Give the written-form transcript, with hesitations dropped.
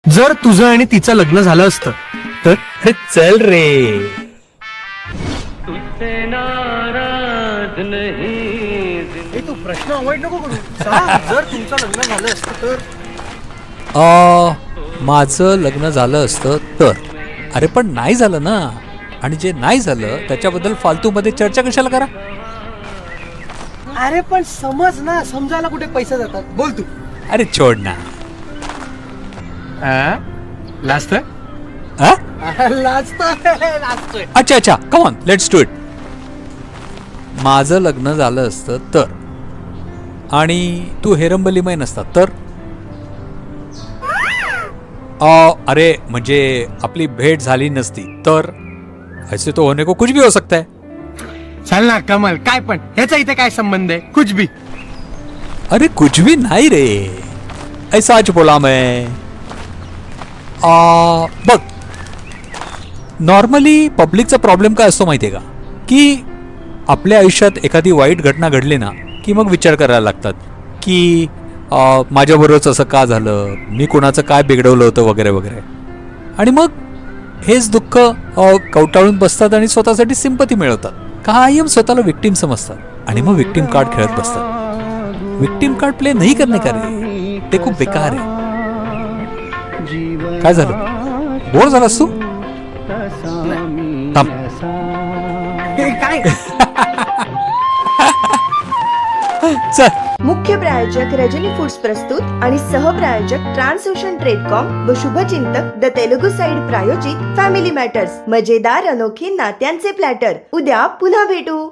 जर तुझं आणि तिचं लग्न झालं असतं तर अरे चल रे. तू प्रश्न अवॉइड नको करू. जर तुमचं लग्न झालं असतं तर माझं लग्न झालं असतं तर. अरे पण नाही झालं ना. आणि जे नाही झालं त्याच्याबद्दल फालतूमध्ये चर्चा कशाला करा. अरे पण समज ना, समजायला कुठे पैसे जातात. बोल तू. अरे छोड ना. लास्ट हा? लाजतोय. अच्छा अच्छा, come on, let's do it. माझं लग्न झालं असतं तर आणि तू हेरंबलीमय नसता तर. अरे म्हणजे आपली भेट झाली नसती तर. ऐसे तो होने को कुछ भी हो सकता है. चल ना कमल, काय पण ह्याचा इथे काय संबंध आहे. कुछ भी. अरे कुछ भी नाही रे, ऐसाच बोला मैं. बघ, नॉर्मली पब्लिकचा प्रॉब्लेम काय असतो माहितीये का, की आपल्या आयुष्यात एखादी वाईट घटना घडली ना की मग विचार करायला लागतात की माझ्याबरोबरच असं का झालं, मी कुणाचं काय बिघडवलं होतं वगैरे वगैरे. आणि मग हेच दुःख कवटाळून बसतात आणि स्वतःसाठी सिंपती मिळवतात. कायम स्वतःला विक्टीम समजतात आणि मग विक्टीम कार्ड खेळत बसतात. विक्टीम कार्ड प्ले नाही करणे का रे, ते खूप बेकार आहे. काय झालं, बोर झालास तू. थांब. काय चल. मुख्य प्रायोजक रजनी फूड्स प्रस्तुत आणि सहप्रायोजक ट्रान्सओशन ट्रेडकॉम व शुभचिंतक द तेलुगू साइड प्रायोजित फॅमिली मॅटर्स. मजेदार अनोखे नात्यांचे प्लॅटर. उद्या पुन्हा भेटू.